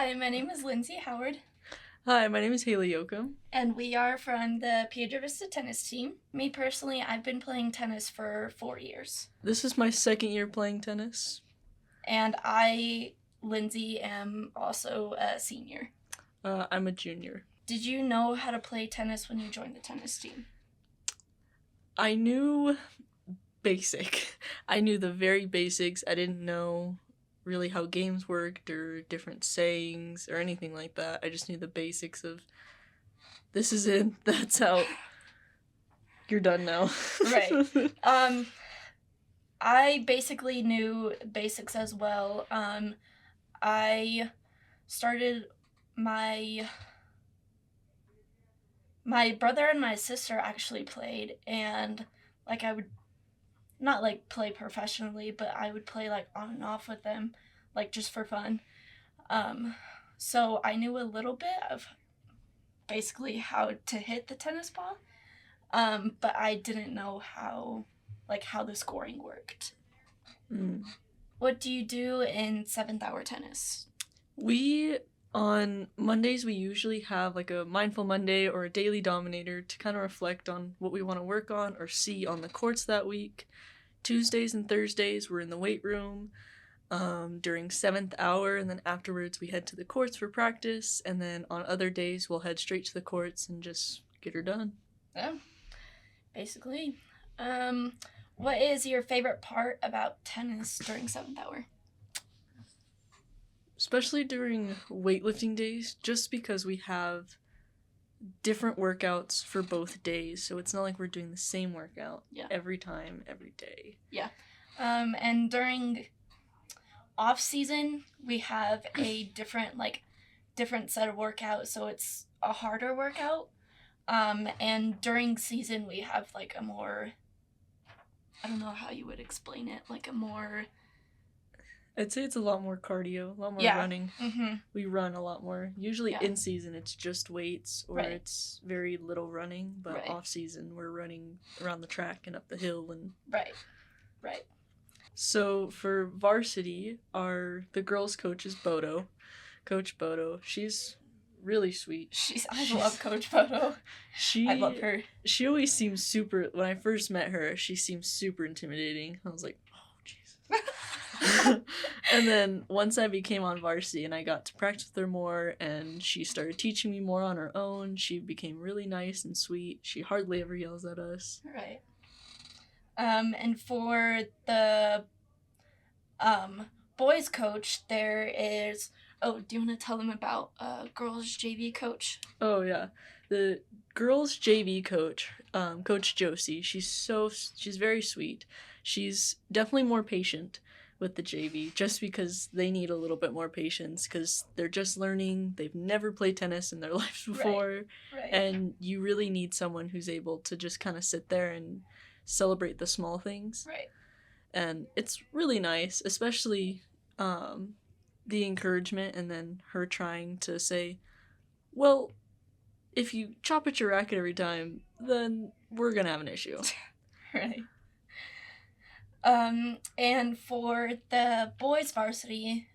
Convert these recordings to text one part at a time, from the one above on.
Hi, my name is Lindsay Howard, Hi, my name is Haley Yoakum. and we are from the Piedra Vista tennis team. Me personally, I've been playing tennis for 4 years. This is my second year playing tennis. And I, Lindsay, am also a senior. I'm a junior. Did you know how to play tennis when you joined the tennis team? I knew basic. I knew the very basics. I didn't know really how games worked or different sayings or anything like that. I just knew the basics of this is it, that's out. You're done now. Right. I basically knew basics as well. I started my brother and my sister actually played, and I would not play professionally, but I would play on and off with them, just for fun. So I knew a little bit of basically how to hit the tennis ball, but I didn't know how the scoring worked. What do you do in 7th hour tennis? On Mondays, we usually have a Mindful Monday or a Daily Dominator to kind of reflect on what we want to work on or see on the courts that week. Tuesdays and Thursdays, we're in the weight room during 7th hour, and then afterwards we head to the courts for practice, and then on other days we'll head straight to the courts and just get her done. Yeah, basically. What is your favorite part about tennis during 7th hour? Especially during weightlifting days, just because we have different workouts for both days, so it's not like we're doing the same workout every time, every day. Yeah. And during off season, we have a different set of workouts, so it's a harder workout. And during season, we have a more, I don't know how you would explain it, a more... I'd say it's a lot more cardio, a lot more running. Mm-hmm. We run a lot more. Usually in season, it's just weights or it's very little running, but off season, we're running around the track and up the hill and... Right. So for varsity, the girls' coach is Bodo. Coach Bodo. She's really sweet. I love Coach Bodo. I love her. She always seems super... When I first met her, she seemed super intimidating. I was like, oh, Jesus. And then once I became on varsity and I got to practice with her more and she started teaching me more on her own, she became really nice and sweet. She hardly ever yells at us. Right. And for the boys coach, there is... Oh, do you want to tell them about girls JV coach? Oh, yeah. The girls JV coach, Coach Josie, she's very sweet. She's definitely more patient with the JV, just because they need a little bit more patience, because they're just learning. They've never played tennis in their lives before. Right. And you really need someone who's able to just kind of sit there and celebrate the small things. Right. And it's really nice, especially the encouragement and then her trying to say, well, if you chop at your racket every time, then we're gonna have an issue. Right. And for the boys varsity,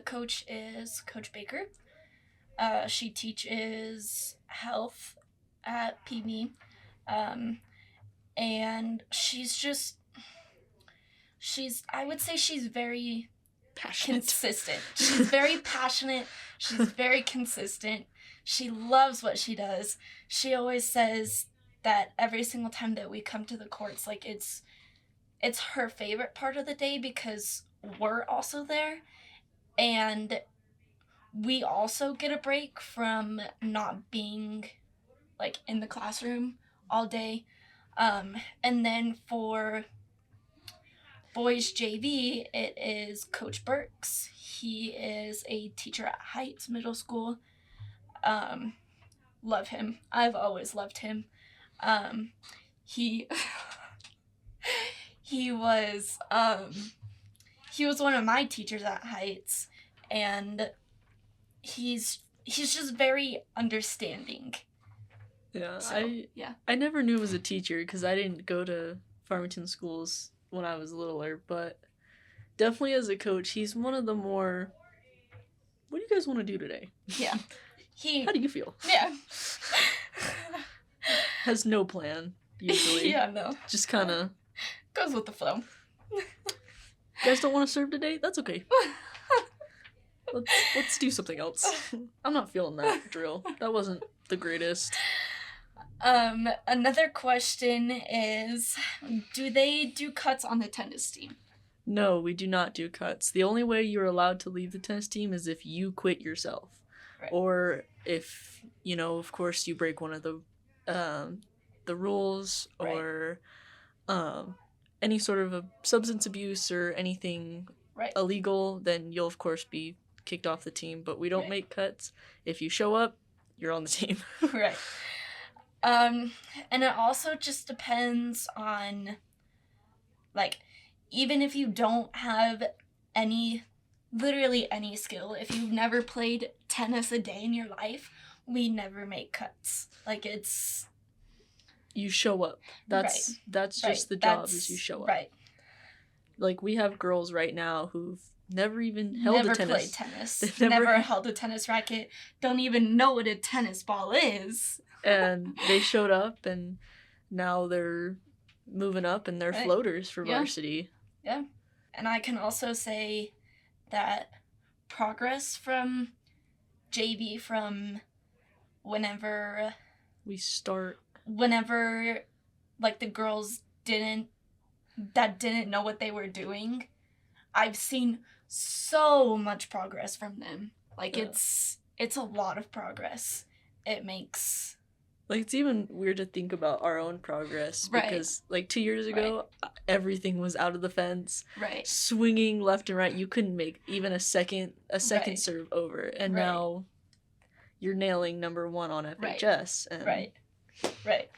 coach is Coach Baker. She teaches health at PB. And I would say she's very Passionate. Consistent. She's very passionate. She's very consistent. She loves what she does. She always says that every single time that we come to the courts, it's her favorite part of the day because we're also there, and we also get a break from not being in the classroom all day. And then for boys JV, it is Coach Burks. He is a teacher at Heights Middle School. Love him. I've always loved him. He was one of my teachers at Heights, and he's just very understanding. Yeah, So, I never knew it was a teacher because I didn't go to Farmington schools when I was littler, but definitely as a coach, he's one of the more what do you guys want to do today? Yeah. How do you feel? Yeah. Has no plan, usually. Yeah, no. Just kind of, Goes with the flow. you guys don't want to serve today? That's okay. Let's do something else. I'm not feeling that drill. That wasn't the greatest. Another question is, do they do cuts on the tennis team? No, we do not do cuts. The only way you're allowed to leave the tennis team is if you quit yourself. Right. Or if, of course, you break one of the rules, Right. or any sort of a substance abuse or anything Right. illegal, then you'll, of course, be kicked off the team. But we don't Right. make cuts. If you show up, you're on the team. Right. And it also just depends on, like, even if you don't have literally any skill, if you've never played tennis a day in your life, we never make cuts. Like, it's... You show up. That's just the job, is you show up. Right. Like, we have girls right now who've never even held a tennis. Never played tennis. They've Never held a tennis racket. Don't even know what a tennis ball is. And they showed up, and now they're moving up, and they're Right. floaters for Yeah. varsity. Yeah. And I can also say that progress from JV from whenever like the girls didn't know what they were doing, I've seen so much progress from them. Like, Yeah. it's a lot of progress. It makes... Like, it's even weird to think about our own progress, Right. because, like, 2 years ago, everything was out of the fence, Right. swinging left and right. You couldn't make even a second Right. serve over, and Right. now you're nailing number 1 on FHS. And Right. Right.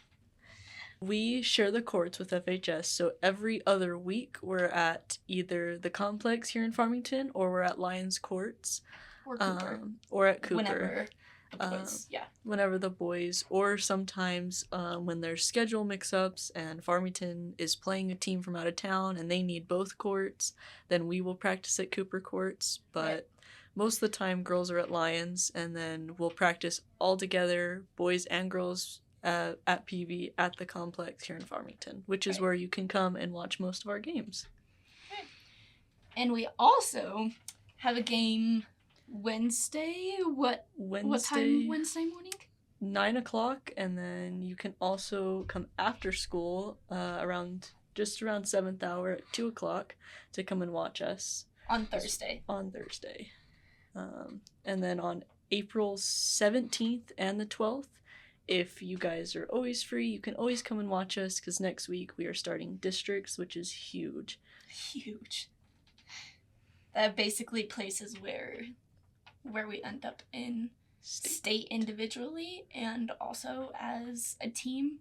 we share the courts with FHS, so every other week we're at either the complex here in Farmington, or we're at Lions Courts, Or Cooper. or at Cooper. Whenever the boys, yeah. Whenever the boys, or sometimes when there's schedule mix-ups and Farmington is playing a team from out of town and they need both courts, then we will practice at Cooper Courts. But Right. most of the time, girls are at Lions, and then we'll practice all together, boys and girls, at PV at the complex here in Farmington, which is Right. where you can come and watch most of our games. And we also have a game Wednesday. What time Wednesday morning? 9 o'clock, and then you can also come after school around 7th hour at 2 o'clock to come and watch us On Thursday. And then on April 17th and the 12th, if you guys are always free, you can always come and watch us, because next week we are starting districts, which is huge. Huge. That basically places where we end up in state individually and also as a team.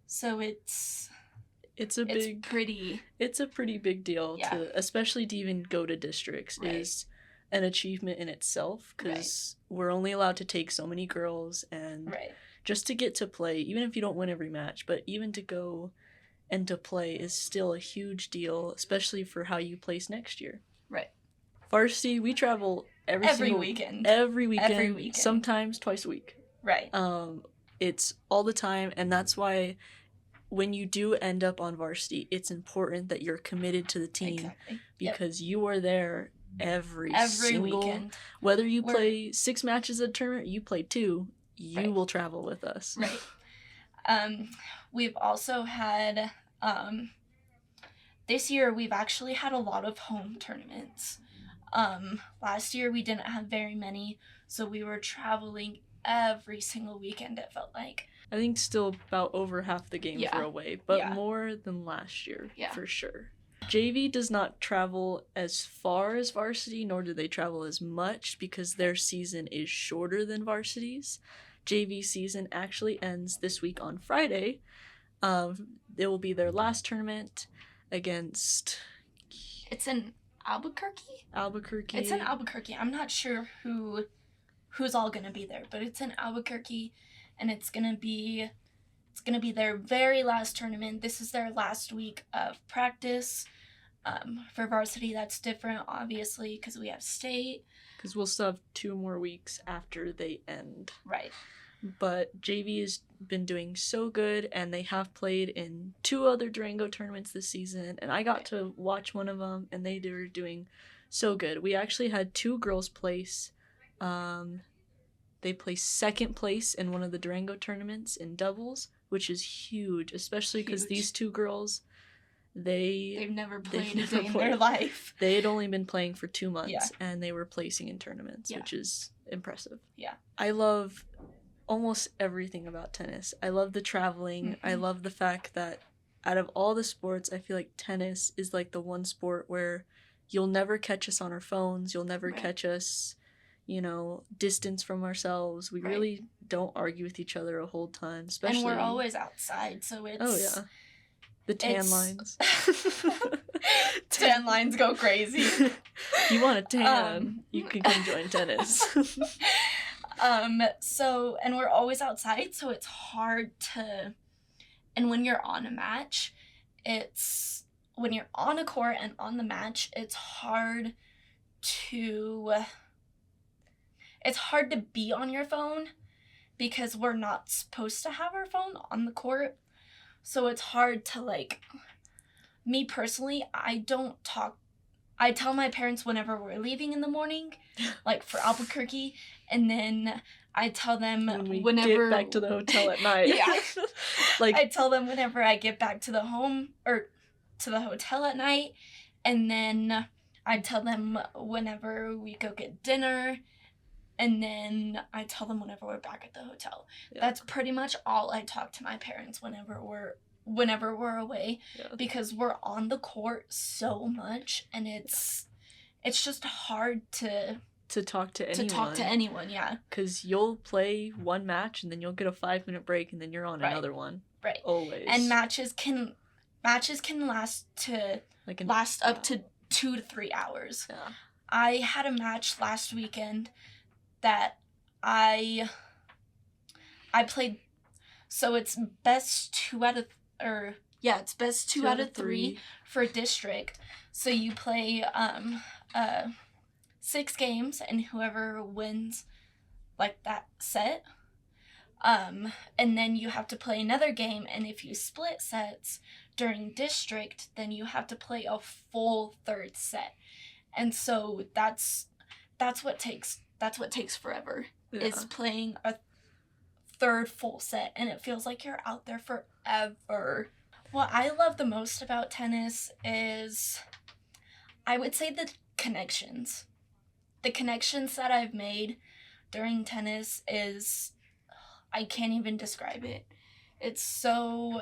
So it's a pretty big deal. Yeah. Especially to even go to districts Right. is an achievement in itself, because we're only allowed to take so many girls, and Right. just to get to play, even if you don't win every match, but even to go and to play is still a huge deal, especially for how you place next year. Right. Varsity, we travel every weekend. Every weekend. Every weekend. Sometimes twice a week. Right. It's all the time, and that's why when you do end up on varsity, it's important that you're committed to the team. Exactly. Because you are there every single weekend. Whether you play 6 matches at a tournament, you play 2, you Right. will travel with us. Right. We've also had this year we've actually had a lot of home tournaments. Last year we didn't have very many, so we were traveling every single weekend, it felt like. I think still about over half the games Yeah. were away, but Yeah. more than last year, Yeah. for sure. JV does not travel as far as varsity, nor do they travel as much, because their season is shorter than varsity's. JV season actually ends this week on Friday. It will be their last tournament against It's in Albuquerque? Albuquerque. It's in Albuquerque. I'm not sure who's all gonna be there, but it's in Albuquerque, and it's gonna be their very last tournament. This is their last week of practice. For varsity, that's different, obviously, because we have state. Because we'll still have 2 more weeks after they end. Right. But JV has been doing so good, and they have played in 2 other Durango tournaments this season, and I got to watch one of them, and they were doing so good. We actually had 2 girls place. They placed 2nd place in one of the Durango tournaments in doubles, which is huge, especially because these 2 girls, they've never played a day in their life. They had only been playing for 2 months, and they were placing in tournaments, which is impressive. Yeah. I love almost everything about tennis. I love the traveling. I love the fact that out of all the sports, I feel like tennis is like the one sport where you'll never catch us on our phones. You'll never catch us, distance from ourselves. We really don't argue with each other a whole ton, especially. And we're always outside, so it's. Oh yeah, the tan lines. Tan lines go crazy. You want a tan? You can come join tennis. So, and we're always outside, so it's hard to, and when you're on a match, when you're on a court and on the match, it's hard to be on your phone because we're not supposed to have our phone on the court. So it's hard to, me personally, I don't talk. I tell my parents whenever we're leaving in the morning, for Albuquerque, and then I tell them whenever get back to the hotel at night. Yeah. I tell them whenever I get back to the hotel at night, and then I tell them whenever we go get dinner, and then I tell them whenever we're back at the hotel. Yeah. That's pretty much all I talk to my parents whenever we're away, because we're on the court so much, and it's just hard to talk to anyone. Yeah, because you'll play one match and then you'll get a 5-minute break and then you're on another one. Right. Always. And matches can last up to 2 to 3 hours. Yeah. I had a match last weekend that I played, so it's best 2 out of it's best 2 out of 3 for district. So you play 6 games, and whoever wins that set, and then you have to play another game, and if you split sets during district, then you have to play a full 3rd set. And so that's what takes forever, is playing a 3rd full set, and it feels like you're out there forever. What I love the most about tennis is, I would say, the connections. The connections that I've made during tennis is, I can't even describe it. It's so,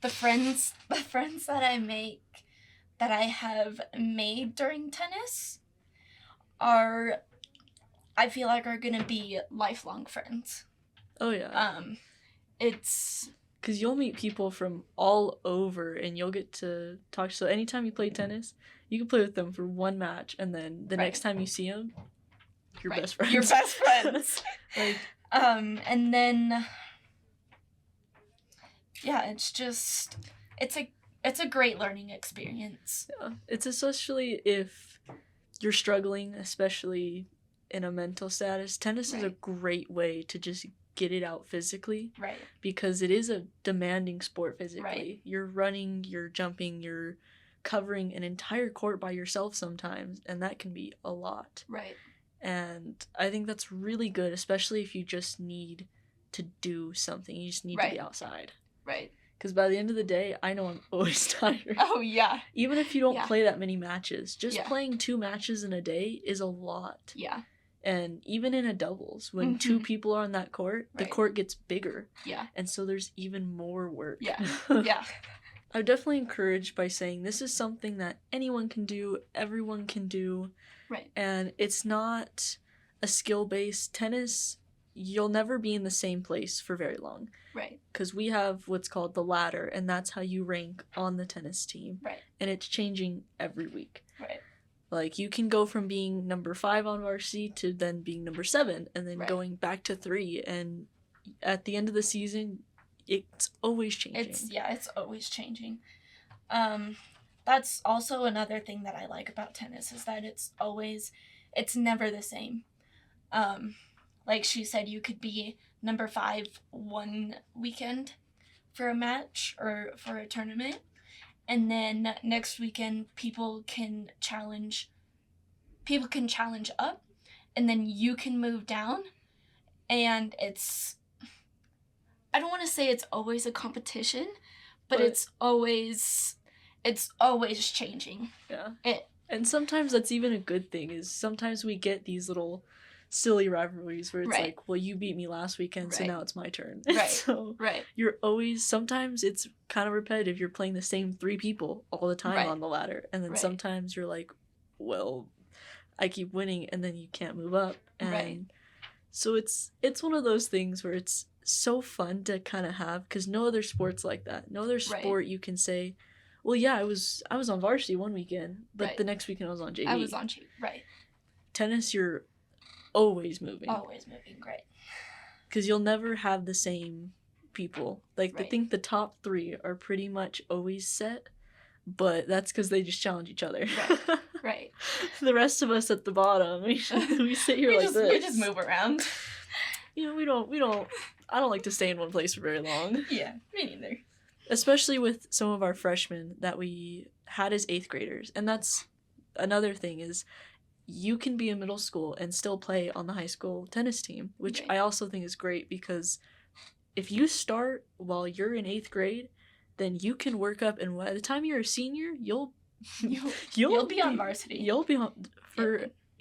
the friends that I have made during tennis I feel like are gonna be lifelong friends. Oh yeah. It's because you'll meet people from all over, and you'll get to talk. So anytime you play tennis, you can play with them for one match, and then the next time you see them, you're best friends. You're best friends. And then, yeah, it's just, it's a great learning experience. Yeah, it's especially if you're struggling, especially in a mental status. Tennis is a great way to just get it out physically. Right. Because it is a demanding sport physically. Right. You're running, you're jumping, you're covering an entire court by yourself sometimes, and that can be a lot. Right. And I think that's really good, especially if you just need to do something. You just need to be outside. Right. Because by the end of the day, I know I'm always tired. Oh, yeah. Even if you don't play that many matches, just Yeah. playing 2 matches in a day is a lot. Yeah. And even in a doubles, when 2 people are on that court, the court gets bigger. Yeah. And so there's even more work. Yeah. Yeah. I'm definitely encouraged by saying this is something that anyone can do, everyone can do. Right. And it's not a skill-based tennis. You'll never be in the same place for very long. Right. Because we have what's called the ladder, and that's how you rank on the tennis team. Right. And it's changing every week. Right. Like, you can go from being number 5 on varsity to then being number 7, and then going back to 3, and at the end of the season, it's always changing. It's always changing. That's also another thing that I like about tennis is that it's never the same. Like she said, you could be number 5 one weekend for a match or for a tournament, and then next weekend people can challenge up, and then you can move down, and I don't want to say it's always a competition, but it's always changing. Yeah. And sometimes that's even a good thing, is sometimes we get these little silly rivalries where it's Right. like, well, you beat me last weekend, so Right. now it's my turn. Right. So Right. you're always, sometimes it's kind of repetitive. You're playing the same 3 people all the time Right. on the ladder. And then Right. sometimes you're like, well, I keep winning, and then you can't move up. And Right. so it's one of those things where it's so fun to kind of have, because no other sport's like that. No other sport you can say, well, yeah, I was on varsity one weekend, but Right. the next weekend I was on JV. I was on JV. Right. Tennis, you're always moving. Always moving. Right. Because you'll never have the same people. Like, I Right. think the top 3 are pretty much always set, but that's because they just challenge each other. Right. Right. The rest of us at the bottom, we sit here we like this. We just move around. You know, we don't. I don't like to stay in one place for very long. Yeah, me neither. Especially with some of our freshmen that we had as 8th graders. And that's another thing, is you can be in middle school and still play on the high school tennis team, which Right. I also think is great, because if you start while you're in 8th grade, then you can work up, and by the time you're a senior, you'll be on varsity. You'll be on,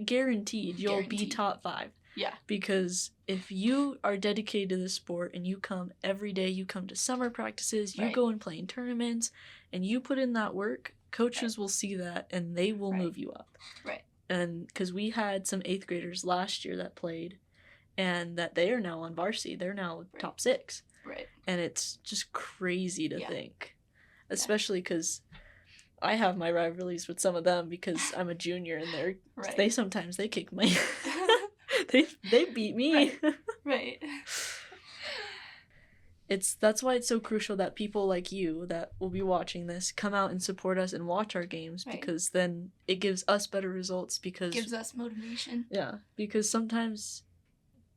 guaranteed, you'll be Guaranteed. top 5. Yeah. Because if you are dedicated to the sport and you come every day, you come to summer practices, you Right. go and play in tournaments, and you put in that work, coaches will see that and they will Right. move you up. Right. And because we had some 8th graders last year that played, and that they are now on varsity, they're now Right. top 6. Right. And it's just crazy to Yeah. think. Especially because I have my rivalries with some of them, because I'm a junior and Right. they sometimes kick my they beat me. Right. Right. That's why it's so crucial that people like you that will be watching this come out and support us and watch our games, Right. because then it gives us better results, because Gives us motivation. yeah, because sometimes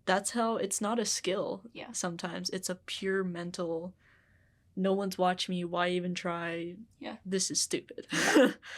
that's how, it's not a skill. Yeah. Sometimes it's a pure mental, no one's watching me, why even try? Yeah. This is stupid.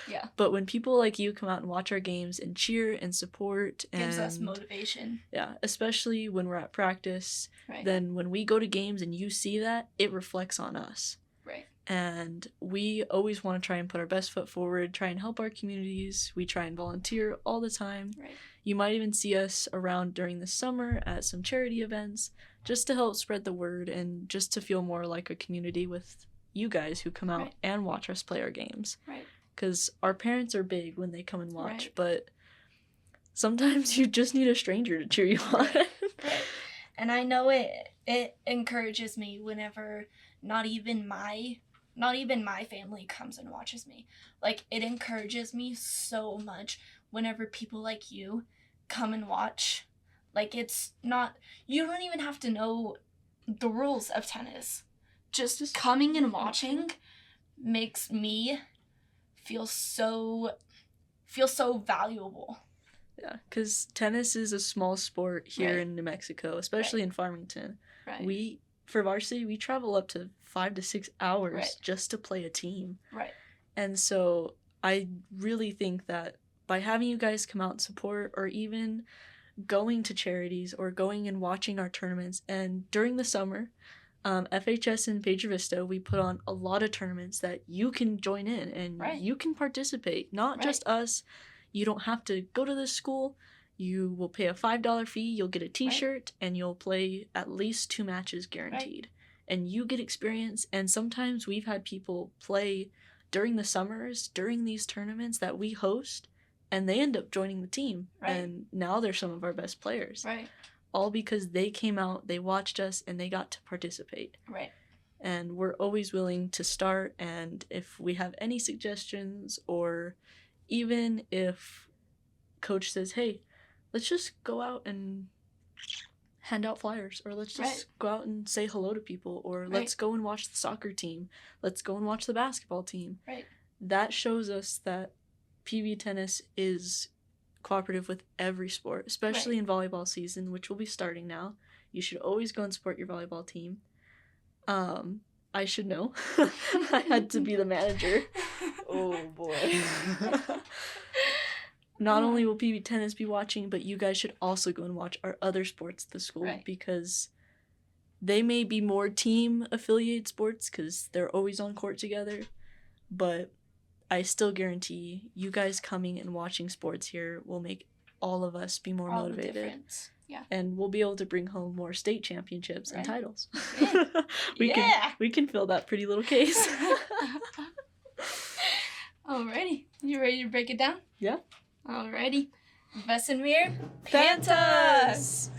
Yeah. But when people like you come out and watch our games and cheer and support, Gives us and motivation. yeah, especially when we're at practice, Right. then when we go to games and you see that, it reflects on us. Right. And we always want to try and put our best foot forward, try and help our communities. We try and volunteer all the time. Right. You might even see us around during the summer at some charity events, just to help spread the word and just to feel more like a community with you guys who come out Right. and watch us play our games. Right. Because our parents are big when they come and watch, Right. but sometimes you just need a stranger to cheer you on. Right. And I know it encourages me whenever not even my family comes and watches me. Like, it encourages me so much whenever people like you come and watch. Like, it's not, you don't even have to know the rules of tennis. Just coming and watching makes me feel so valuable. Yeah, because tennis is a small sport here Right. in New Mexico, especially in Farmington. Right. For varsity, we travel up to 5 to 6 hours Right. just to play a team. Right. And so I really think that by having you guys come out and support, or even going to charities or going and watching our tournaments, and during the summer, FHS in Pedro Vista, we put on a lot of tournaments that you can join in and Right. you can participate. Not Right. just us. You don't have to go to this school. You will pay a $5 fee, you'll get a t-shirt, and you'll play at least 2 matches guaranteed. And you get experience, and sometimes we've had people play during the summers, during these tournaments that we host, and they end up joining the team. Right. And now they're some of our best players. Right. All because they came out, they watched us, and they got to participate. Right. And we're always willing to start, and if we have any suggestions, or even if coach says, hey, let's just go out and hand out flyers, or let's just Right. go out and say hello to people, or Right. let's go and watch the soccer team, let's go and watch the basketball team. Right. That shows us that PB tennis is cooperative with every sport, especially in volleyball season, which will be starting now. You should always go and support your volleyball team. I should know. I had to be the manager. Oh boy. Not only will PB Tennis be watching, but you guys should also go and watch our other sports at the school, Right. because they may be more team affiliated sports because they're always on court together, but I still guarantee you guys coming and watching sports here will make all of us be more All the motivated, difference. Yeah. and we'll be able to bring home more state championships and Right. titles. Yeah. we can fill that pretty little case. Alrighty. You ready to break it down? Yeah. Alrighty. Vesemir Pantas!